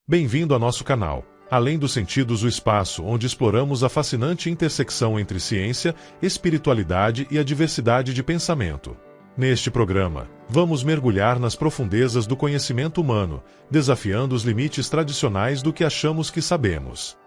Bem-vindo a nosso canal. Além dos sentidos, o espaço onde exploramos a fascinante intersecção entre ciência, espiritualidade e a diversidade de pensamento. Neste programa, vamos mergulhar nas profundezas do conhecimento humano, desafiando os limites tradicionais do que achamos que sabemos.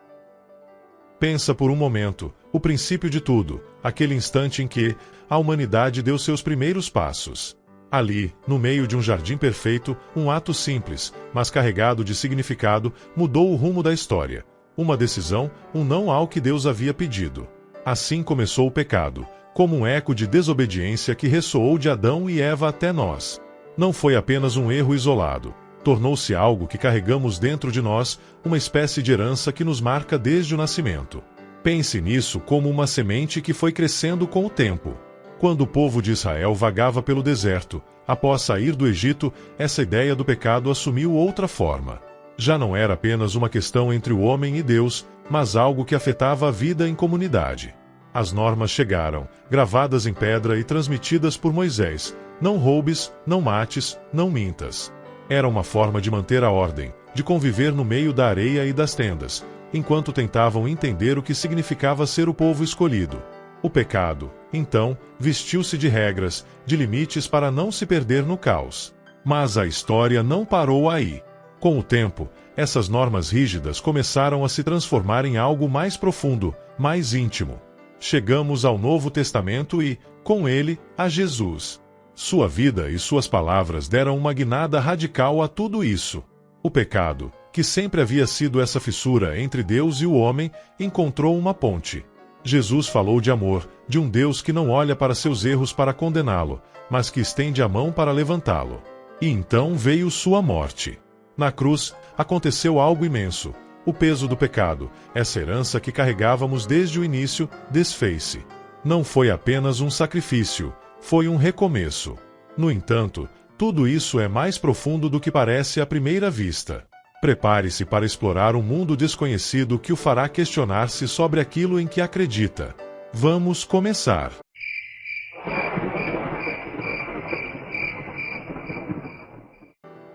Pensa por um momento, o princípio de tudo, aquele instante em que a humanidade deu seus primeiros passos. Ali, no meio de um jardim perfeito, um ato simples, mas carregado de significado, mudou o rumo da história. Uma decisão, um não ao que Deus havia pedido. Assim começou o pecado, como um eco de desobediência que ressoou de Adão e Eva até nós. Não foi apenas um erro isolado. Tornou-se algo que carregamos dentro de nós, uma espécie de herança que nos marca desde o nascimento. Pense nisso como uma semente que foi crescendo com o tempo. Quando o povo de Israel vagava pelo deserto, após sair do Egito, essa ideia do pecado assumiu outra forma. Já não era apenas uma questão entre o homem e Deus, mas algo que afetava a vida em comunidade. As normas chegaram, gravadas em pedra e transmitidas por Moisés: não roubes, não mates, não mintas. Era uma forma de manter a ordem, de conviver no meio da areia e das tendas, enquanto tentavam entender o que significava ser o povo escolhido. O pecado, então, vestiu-se de regras, de limites para não se perder no caos. Mas a história não parou aí. Com o tempo, essas normas rígidas começaram a se transformar em algo mais profundo, mais íntimo. Chegamos ao Novo Testamento e, com ele, a Jesus. Sua vida e suas palavras deram uma guinada radical a tudo isso. O pecado, que sempre havia sido essa fissura entre Deus e o homem, encontrou uma ponte. Jesus falou de amor, de um Deus que não olha para seus erros para condená-lo, mas que estende a mão para levantá-lo. E então veio sua morte. Na cruz, aconteceu algo imenso. O peso do pecado, essa herança que carregávamos desde o início, desfez-se. Não foi apenas um sacrifício, foi um recomeço. No entanto, tudo isso é mais profundo do que parece à primeira vista. Prepare-se para explorar um mundo desconhecido que o fará questionar-se sobre aquilo em que acredita. Vamos começar!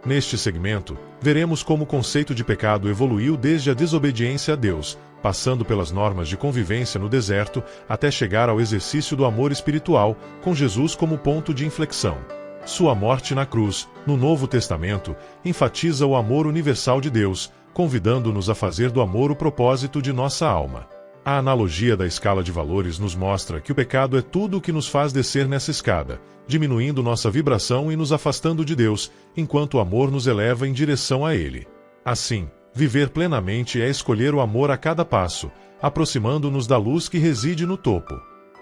Neste segmento, veremos como o conceito de pecado evoluiu desde a desobediência a Deus, passando pelas normas de convivência no deserto, até chegar ao exercício do amor espiritual, com Jesus como ponto de inflexão. Sua morte na cruz, no Novo Testamento, enfatiza o amor universal de Deus, convidando-nos a fazer do amor o propósito de nossa alma. A analogia da escala de valores nos mostra que o pecado é tudo o que nos faz descer nessa escada, diminuindo nossa vibração e nos afastando de Deus, enquanto o amor nos eleva em direção a Ele. Assim, viver plenamente é escolher o amor a cada passo, aproximando-nos da luz que reside no topo.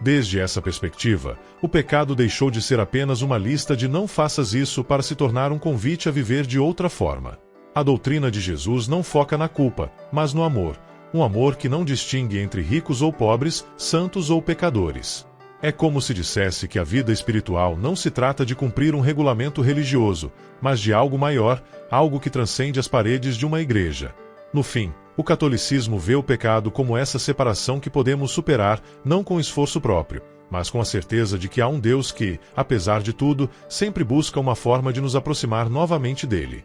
Desde essa perspectiva, o pecado deixou de ser apenas uma lista de não faças isso para se tornar um convite a viver de outra forma. A doutrina de Jesus não foca na culpa, mas no amor, um amor que não distingue entre ricos ou pobres, santos ou pecadores. É como se dissesse que a vida espiritual não se trata de cumprir um regulamento religioso, mas de algo maior, algo que transcende as paredes de uma igreja. No fim, o catolicismo vê o pecado como essa separação que podemos superar, não com esforço próprio, mas com a certeza de que há um Deus que, apesar de tudo, sempre busca uma forma de nos aproximar novamente dele.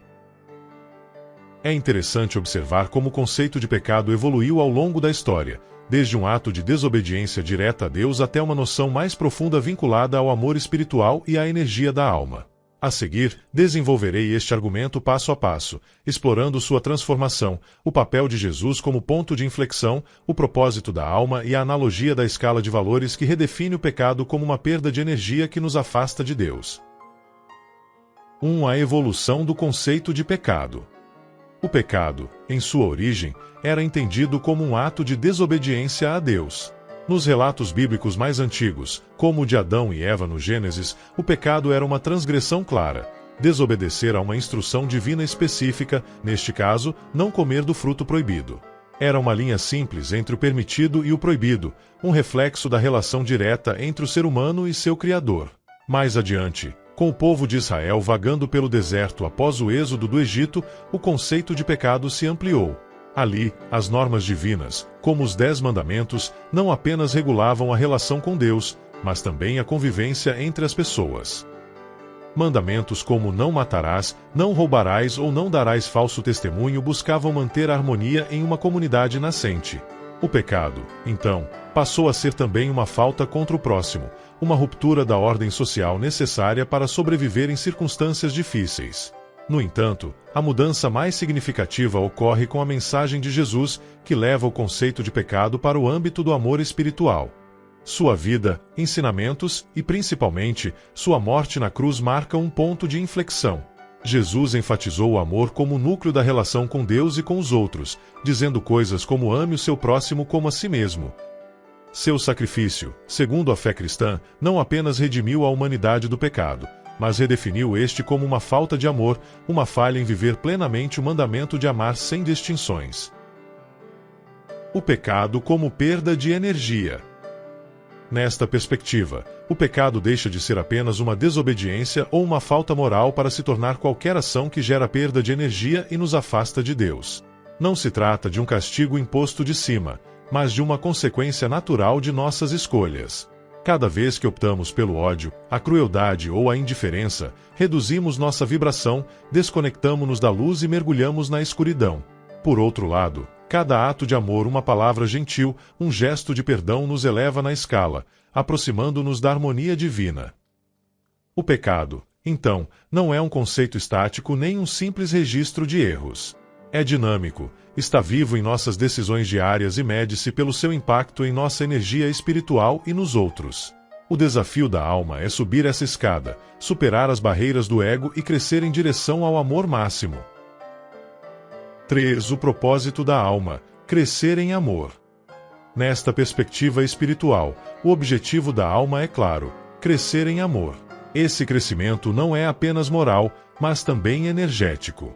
É interessante observar como o conceito de pecado evoluiu ao longo da história, desde um ato de desobediência direta a Deus até uma noção mais profunda vinculada ao amor espiritual e à energia da alma. A seguir, desenvolverei este argumento passo a passo, explorando sua transformação, o papel de Jesus como ponto de inflexão, o propósito da alma e a analogia da escala de valores que redefine o pecado como uma perda de energia que nos afasta de Deus. 1. A evolução do conceito de pecado. O pecado, em sua origem, era entendido como um ato de desobediência a Deus. Nos relatos bíblicos mais antigos, como o de Adão e Eva no Gênesis, o pecado era uma transgressão clara, desobedecer a uma instrução divina específica, neste caso, não comer do fruto proibido. Era uma linha simples entre o permitido e o proibido, um reflexo da relação direta entre o ser humano e seu Criador. Mais adiante, com o povo de Israel vagando pelo deserto após o êxodo do Egito, o conceito de pecado se ampliou. Ali, as normas divinas, como os 10 mandamentos, não apenas regulavam a relação com Deus, mas também a convivência entre as pessoas. Mandamentos como não matarás, não roubarás ou não darás falso testemunho buscavam manter a harmonia em uma comunidade nascente. O pecado, então, passou a ser também uma falta contra o próximo, uma ruptura da ordem social necessária para sobreviver em circunstâncias difíceis. No entanto, a mudança mais significativa ocorre com a mensagem de Jesus, que leva o conceito de pecado para o âmbito do amor espiritual. Sua vida, ensinamentos e, principalmente, sua morte na cruz marcam um ponto de inflexão. Jesus enfatizou o amor como o núcleo da relação com Deus e com os outros, dizendo coisas como ame o seu próximo como a si mesmo. Seu sacrifício, segundo a fé cristã, não apenas redimiu a humanidade do pecado, mas redefiniu este como uma falta de amor, uma falha em viver plenamente o mandamento de amar sem distinções. O pecado como perda de energia. Nesta perspectiva, o pecado deixa de ser apenas uma desobediência ou uma falta moral para se tornar qualquer ação que gera perda de energia e nos afasta de Deus. Não se trata de um castigo imposto de cima, mas de uma consequência natural de nossas escolhas. Cada vez que optamos pelo ódio, a crueldade ou a indiferença, reduzimos nossa vibração, desconectamos-nos da luz e mergulhamos na escuridão. Por outro lado, cada ato de amor, uma palavra gentil, um gesto de perdão nos eleva na escala, aproximando-nos da harmonia divina. O pecado, então, não é um conceito estático nem um simples registro de erros. É dinâmico, está vivo em nossas decisões diárias e mede-se pelo seu impacto em nossa energia espiritual e nos outros. O desafio da alma é subir essa escada, superar as barreiras do ego e crescer em direção ao amor máximo. 3. O propósito da alma: crescer em amor. Nesta perspectiva espiritual, o objetivo da alma é claro: crescer em amor. Esse crescimento não é apenas moral, mas também energético.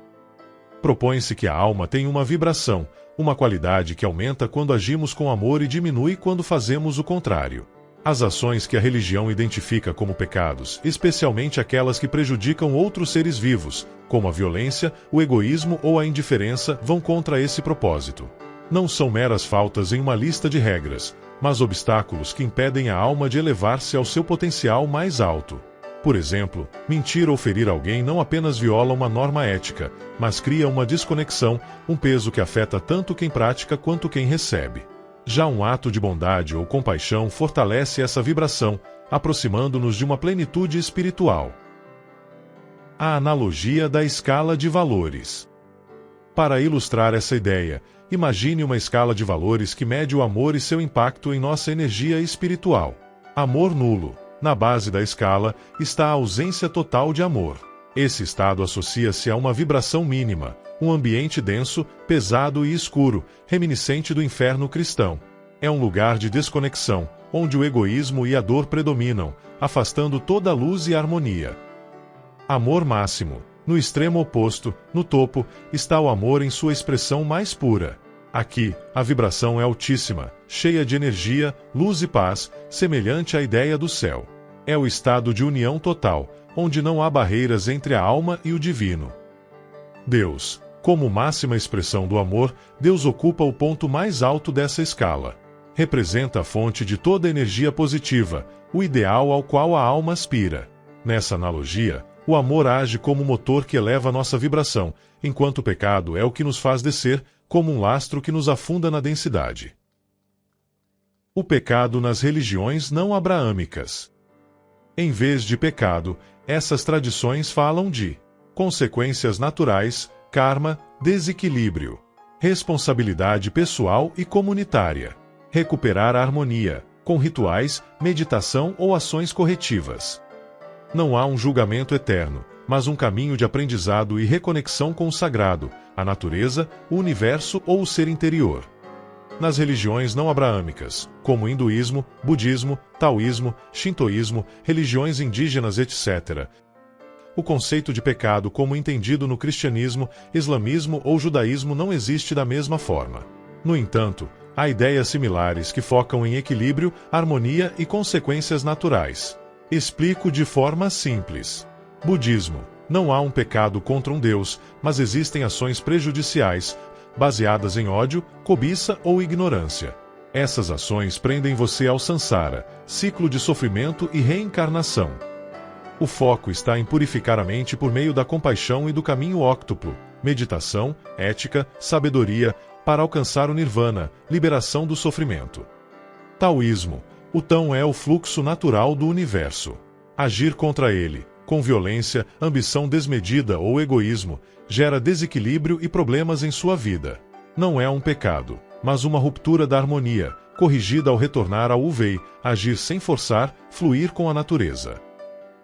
Propõe-se que a alma tenha uma vibração, uma qualidade que aumenta quando agimos com amor e diminui quando fazemos o contrário. As ações que a religião identifica como pecados, especialmente aquelas que prejudicam outros seres vivos, como a violência, o egoísmo ou a indiferença, vão contra esse propósito. Não são meras faltas em uma lista de regras, mas obstáculos que impedem a alma de elevar-se ao seu potencial mais alto. Por exemplo, mentir ou ferir alguém não apenas viola uma norma ética, mas cria uma desconexão, um peso que afeta tanto quem pratica quanto quem recebe. Já um ato de bondade ou compaixão fortalece essa vibração, aproximando-nos de uma plenitude espiritual. A analogia da escala de valores. Para ilustrar essa ideia, imagine uma escala de valores que mede o amor e seu impacto em nossa energia espiritual. Amor nulo. Na base da escala está a ausência total de amor. Esse estado associa-se a uma vibração mínima, um ambiente denso, pesado e escuro, reminiscente do inferno cristão. É um lugar de desconexão, onde o egoísmo e a dor predominam, afastando toda a luz e harmonia. Amor máximo. No extremo oposto, no topo, está o amor em sua expressão mais pura. Aqui, a vibração é altíssima, cheia de energia, luz e paz, semelhante à ideia do céu. É o estado de união total, onde não há barreiras entre a alma e o divino. Deus. Como máxima expressão do amor, Deus ocupa o ponto mais alto dessa escala. Representa a fonte de toda energia positiva, o ideal ao qual a alma aspira. Nessa analogia, o amor age como motor que eleva nossa vibração, enquanto o pecado é o que nos faz descer, como um lastro que nos afunda na densidade. O pecado nas religiões não abraâmicas. Em vez de pecado, essas tradições falam de consequências naturais, karma, desequilíbrio, responsabilidade pessoal e comunitária, recuperar a harmonia, com rituais, meditação ou ações corretivas. Não há um julgamento eterno, mas um caminho de aprendizado e reconexão com o sagrado, a natureza, o universo ou o ser interior. Nas religiões não abraâmicas, como hinduísmo, budismo, taoísmo, shintoísmo, religiões indígenas, etc., o conceito de pecado como entendido no cristianismo, islamismo ou judaísmo não existe da mesma forma. No entanto, há ideias similares que focam em equilíbrio, harmonia e consequências naturais. Explico de forma simples. Budismo. Não há um pecado contra um Deus, mas existem ações prejudiciais, baseadas em ódio, cobiça ou ignorância. Essas ações prendem você ao samsara, ciclo de sofrimento e reencarnação. O foco está em purificar a mente por meio da compaixão e do caminho óctuplo, meditação, ética, sabedoria, para alcançar o nirvana, liberação do sofrimento. Taoísmo. O Tao é o fluxo natural do universo. Agir contra ele, com violência, ambição desmedida ou egoísmo, gera desequilíbrio e problemas em sua vida. Não é um pecado, mas uma ruptura da harmonia, corrigida ao retornar ao Wu-Wei, agir sem forçar, fluir com a natureza.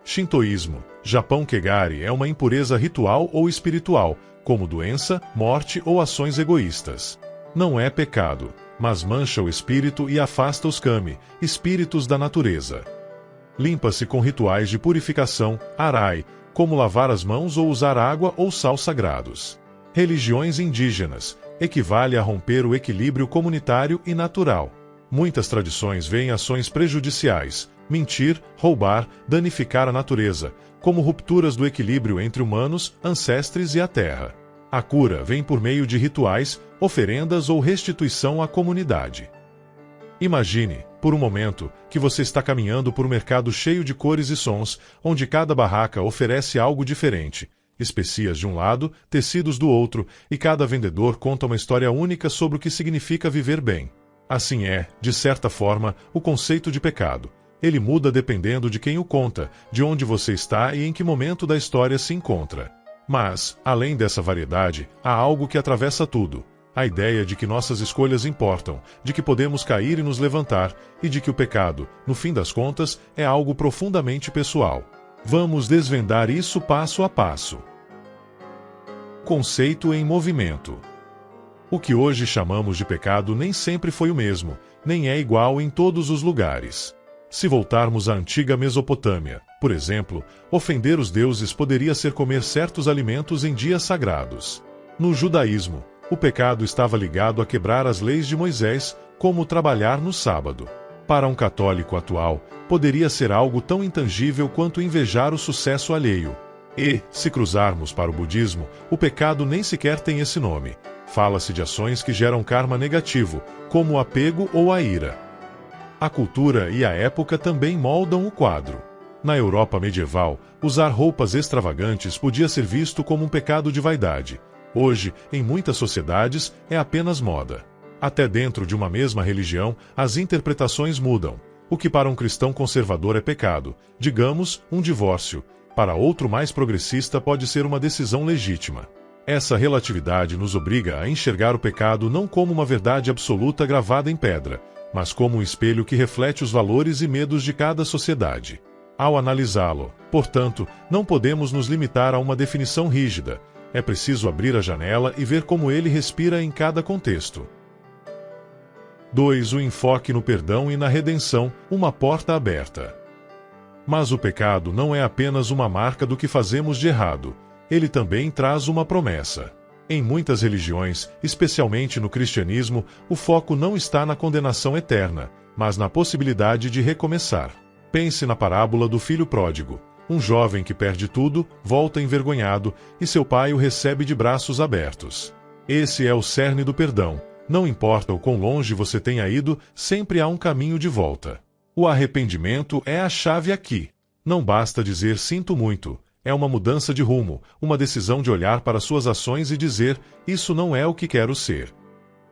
Shintoísmo. Japão Kegari é uma impureza ritual ou espiritual, como doença, morte ou ações egoístas. Não é pecado, mas mancha o espírito e afasta os kami, espíritos da natureza. Limpa-se com rituais de purificação, arai, como lavar as mãos ou usar água ou sal sagrados. Religiões indígenas. Equivale a romper o equilíbrio comunitário e natural. Muitas tradições veem ações prejudiciais, mentir, roubar, danificar a natureza, como rupturas do equilíbrio entre humanos, ancestres e a terra. A cura vem por meio de rituais, oferendas ou restituição à comunidade. Imagine, por um momento, que você está caminhando por um mercado cheio de cores e sons, onde cada barraca oferece algo diferente. Especias de um lado, tecidos do outro, e cada vendedor conta uma história única sobre o que significa viver bem. Assim é, de certa forma, o conceito de pecado. Ele muda dependendo de quem o conta, de onde você está e em que momento da história se encontra. Mas, além dessa variedade, há algo que atravessa tudo. A ideia de que nossas escolhas importam, de que podemos cair e nos levantar, e de que o pecado, no fim das contas, é algo profundamente pessoal. Vamos desvendar isso passo a passo. Conceito em movimento. O que hoje chamamos de pecado nem sempre foi o mesmo, nem é igual em todos os lugares. Se voltarmos à antiga Mesopotâmia, por exemplo, ofender os deuses poderia ser comer certos alimentos em dias sagrados. No judaísmo, o pecado estava ligado a quebrar as leis de Moisés, como trabalhar no sábado. Para um católico atual, poderia ser algo tão intangível quanto invejar o sucesso alheio. E, se cruzarmos para o budismo, o pecado nem sequer tem esse nome. Fala-se de ações que geram karma negativo, como o apego ou a ira. A cultura e a época também moldam o quadro. Na Europa medieval, usar roupas extravagantes podia ser visto como um pecado de vaidade. Hoje, em muitas sociedades, é apenas moda. Até dentro de uma mesma religião, as interpretações mudam. O que para um cristão conservador é pecado, digamos, um divórcio, para outro mais progressista pode ser uma decisão legítima. Essa relatividade nos obriga a enxergar o pecado não como uma verdade absoluta gravada em pedra, mas como um espelho que reflete os valores e medos de cada sociedade. Ao analisá-lo, portanto, não podemos nos limitar a uma definição rígida. É preciso abrir a janela e ver como ele respira em cada contexto. 2. O enfoque no perdão e na redenção, uma porta aberta. Mas o pecado não é apenas uma marca do que fazemos de errado. Ele também traz uma promessa. Em muitas religiões, especialmente no cristianismo, o foco não está na condenação eterna, mas na possibilidade de recomeçar. Pense na parábola do filho pródigo. Um jovem que perde tudo, volta envergonhado, e seu pai o recebe de braços abertos. Esse é o cerne do perdão. Não importa o quão longe você tenha ido, sempre há um caminho de volta. O arrependimento é a chave aqui. Não basta dizer sinto muito. É uma mudança de rumo, uma decisão de olhar para suas ações e dizer, isso não é o que quero ser.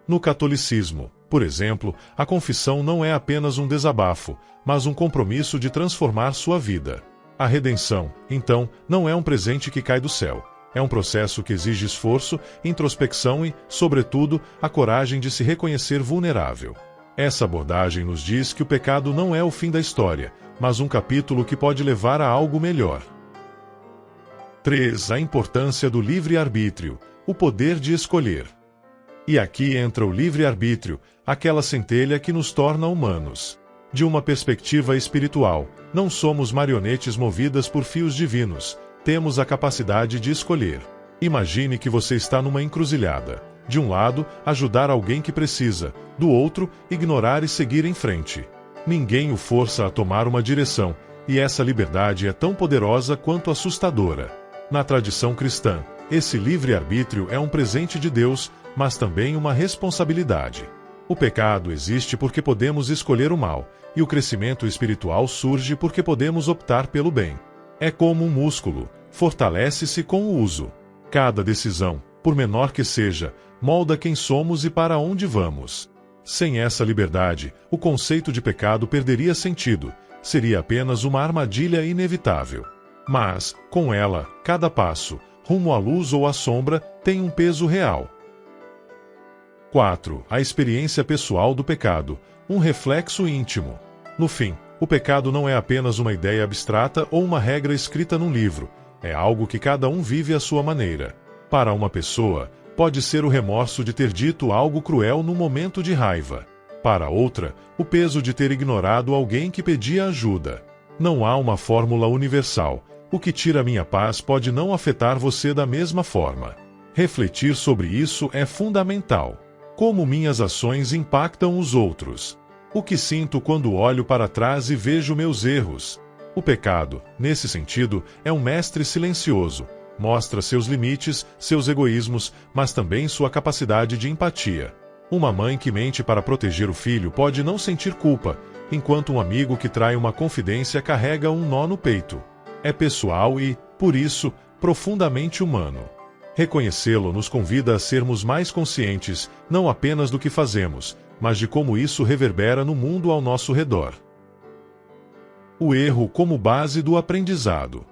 No catolicismo, por exemplo, a confissão não é apenas um desabafo, mas um compromisso de transformar sua vida. A redenção, então, não é um presente que cai do céu. É um processo que exige esforço, introspecção e, sobretudo, a coragem de se reconhecer vulnerável. Essa abordagem nos diz que o pecado não é o fim da história, mas um capítulo que pode levar a algo melhor. 3. A importância do livre-arbítrio, o poder de escolher. E aqui entra o livre-arbítrio, aquela centelha que nos torna humanos. De uma perspectiva espiritual, não somos marionetes movidas por fios divinos, temos a capacidade de escolher. Imagine que você está numa encruzilhada. De um lado, ajudar alguém que precisa, do outro, ignorar e seguir em frente. Ninguém o força a tomar uma direção, e essa liberdade é tão poderosa quanto assustadora. Na tradição cristã, esse livre-arbítrio é um presente de Deus, mas também uma responsabilidade. O pecado existe porque podemos escolher o mal, e o crescimento espiritual surge porque podemos optar pelo bem. É como um músculo, fortalece-se com o uso. Cada decisão, por menor que seja, molda quem somos e para onde vamos. Sem essa liberdade, o conceito de pecado perderia sentido, seria apenas uma armadilha inevitável. Mas, com ela, cada passo, rumo à luz ou à sombra, tem um peso real. 4. A experiência pessoal do pecado, um reflexo íntimo. No fim, o pecado não é apenas uma ideia abstrata ou uma regra escrita num livro, é algo que cada um vive à sua maneira. Para uma pessoa, pode ser o remorso de ter dito algo cruel no momento de raiva. Para outra, o peso de ter ignorado alguém que pedia ajuda. Não há uma fórmula universal. O que tira minha paz pode não afetar você da mesma forma. Refletir sobre isso é fundamental. Como minhas ações impactam os outros? O que sinto quando olho para trás e vejo meus erros? O pecado, nesse sentido, é um mestre silencioso. Mostra seus limites, seus egoísmos, mas também sua capacidade de empatia. Uma mãe que mente para proteger o filho pode não sentir culpa, enquanto um amigo que trai uma confidência carrega um nó no peito. É pessoal e, por isso, profundamente humano. Reconhecê-lo nos convida a sermos mais conscientes, não apenas do que fazemos, mas de como isso reverbera no mundo ao nosso redor. O erro como base do aprendizado.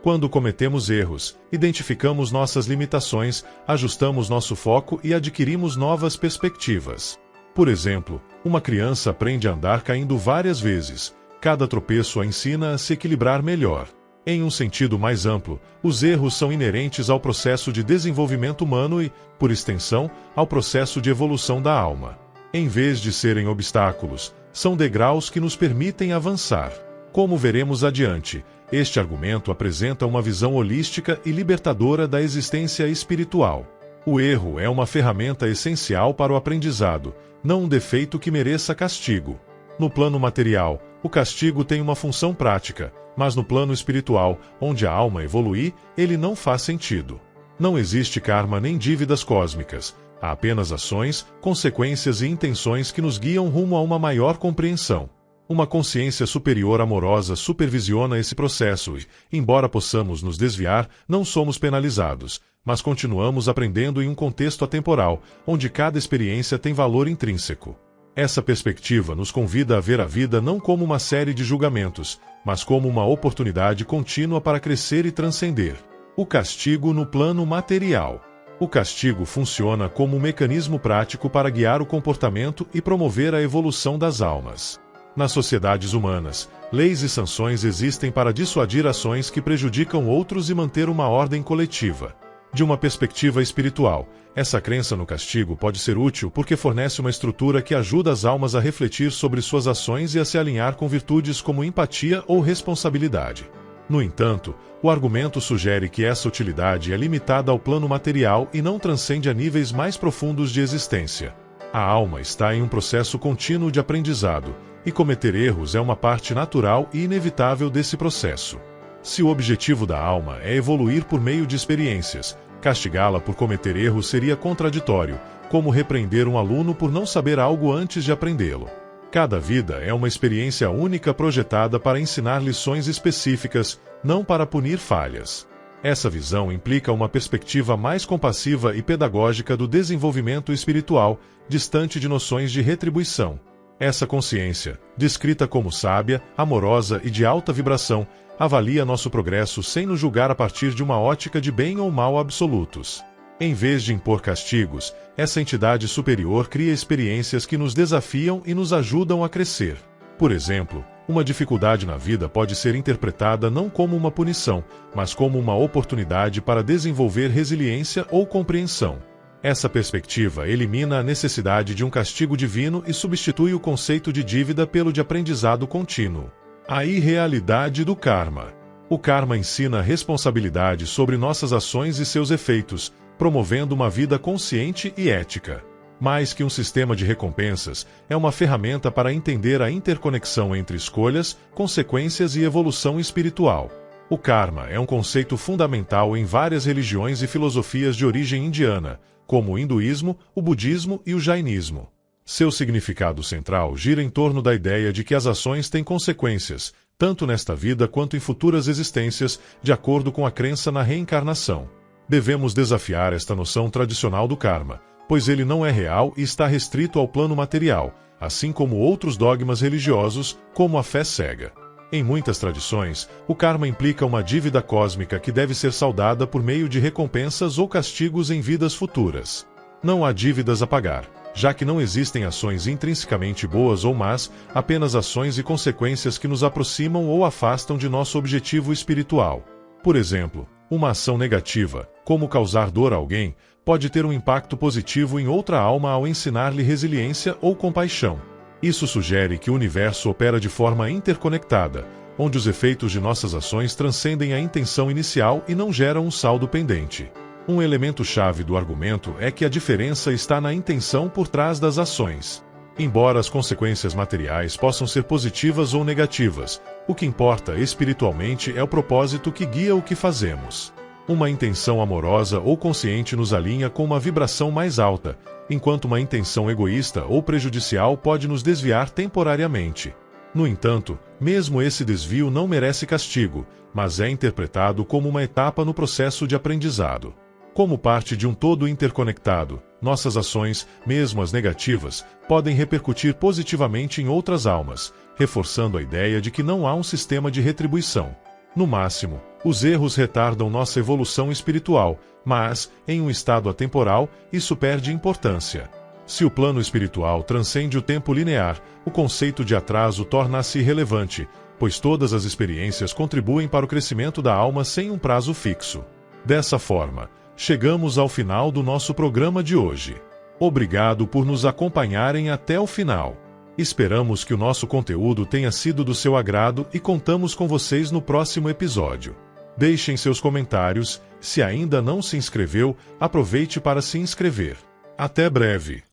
Quando cometemos erros, identificamos nossas limitações, ajustamos nosso foco e adquirimos novas perspectivas. Por exemplo, uma criança aprende a andar caindo várias vezes. Cada tropeço a ensina a se equilibrar melhor. Em um sentido mais amplo, os erros são inerentes ao processo de desenvolvimento humano e, por extensão, ao processo de evolução da alma. Em vez de serem obstáculos, são degraus que nos permitem avançar. Como veremos adiante, este argumento apresenta uma visão holística e libertadora da existência espiritual. O erro é uma ferramenta essencial para o aprendizado, não um defeito que mereça castigo. No plano material, o castigo tem uma função prática, mas no plano espiritual, onde a alma evoluir, ele não faz sentido. Não existe karma nem dívidas cósmicas, há apenas ações, consequências e intenções que nos guiam rumo a uma maior compreensão. Uma consciência superior amorosa supervisiona esse processo e, embora possamos nos desviar, não somos penalizados, mas continuamos aprendendo em um contexto atemporal, onde cada experiência tem valor intrínseco. Essa perspectiva nos convida a ver a vida não como uma série de julgamentos, mas como uma oportunidade contínua para crescer e transcender. O castigo no plano material. O castigo funciona como um mecanismo prático para guiar o comportamento e promover a evolução das almas. Nas sociedades humanas, leis e sanções existem para dissuadir ações que prejudicam outros e manter uma ordem coletiva. De uma perspectiva espiritual, essa crença no castigo pode ser útil porque fornece uma estrutura que ajuda as almas a refletir sobre suas ações e a se alinhar com virtudes como empatia ou responsabilidade. No entanto, o argumento sugere que essa utilidade é limitada ao plano material e não transcende a níveis mais profundos de existência. A alma está em um processo contínuo de aprendizado, e cometer erros é uma parte natural e inevitável desse processo. Se o objetivo da alma é evoluir por meio de experiências, castigá-la por cometer erros seria contraditório, como repreender um aluno por não saber algo antes de aprendê-lo. Cada vida é uma experiência única projetada para ensinar lições específicas, não para punir falhas. Essa visão implica uma perspectiva mais compassiva e pedagógica do desenvolvimento espiritual, distante de noções de retribuição. Essa consciência, descrita como sábia, amorosa e de alta vibração, avalia nosso progresso sem nos julgar a partir de uma ótica de bem ou mal absolutos. Em vez de impor castigos, essa entidade superior cria experiências que nos desafiam e nos ajudam a crescer. Por exemplo, uma dificuldade na vida pode ser interpretada não como uma punição, mas como uma oportunidade para desenvolver resiliência ou compreensão. Essa perspectiva elimina a necessidade de um castigo divino e substitui o conceito de dívida pelo de aprendizado contínuo. A irrealidade do karma. O karma ensina responsabilidade sobre nossas ações e seus efeitos, promovendo uma vida consciente e ética. Mais que um sistema de recompensas, é uma ferramenta para entender a interconexão entre escolhas, consequências e evolução espiritual. O karma é um conceito fundamental em várias religiões e filosofias de origem indiana, como o hinduísmo, o budismo e o jainismo. Seu significado central gira em torno da ideia de que as ações têm consequências, tanto nesta vida quanto em futuras existências, de acordo com a crença na reencarnação. Devemos desafiar esta noção tradicional do karma, pois ele não é real e está restrito ao plano material, assim como outros dogmas religiosos, como a fé cega. Em muitas tradições, o karma implica uma dívida cósmica que deve ser saldada por meio de recompensas ou castigos em vidas futuras. Não há dívidas a pagar, já que não existem ações intrinsecamente boas ou más, apenas ações e consequências que nos aproximam ou afastam de nosso objetivo espiritual. Por exemplo, uma ação negativa, como causar dor a alguém, pode ter um impacto positivo em outra alma ao ensinar-lhe resiliência ou compaixão. Isso sugere que o universo opera de forma interconectada, onde os efeitos de nossas ações transcendem a intenção inicial e não geram um saldo pendente. Um elemento-chave do argumento é que a diferença está na intenção por trás das ações. Embora as consequências materiais possam ser positivas ou negativas, o que importa espiritualmente é o propósito que guia o que fazemos. Uma intenção amorosa ou consciente nos alinha com uma vibração mais alta, enquanto uma intenção egoísta ou prejudicial pode nos desviar temporariamente. No entanto, mesmo esse desvio não merece castigo, mas é interpretado como uma etapa no processo de aprendizado. Como parte de um todo interconectado, nossas ações, mesmo as negativas, podem repercutir positivamente em outras almas, reforçando a ideia de que não há um sistema de retribuição. No máximo, os erros retardam nossa evolução espiritual, mas, em um estado atemporal, isso perde importância. Se o plano espiritual transcende o tempo linear, o conceito de atraso torna-se irrelevante, pois todas as experiências contribuem para o crescimento da alma sem um prazo fixo. Dessa forma, chegamos ao final do nosso programa de hoje. Obrigado por nos acompanharem até o final. Esperamos que o nosso conteúdo tenha sido do seu agrado e contamos com vocês no próximo episódio. Deixem seus comentários. Se ainda não se inscreveu, aproveite para se inscrever. Até breve!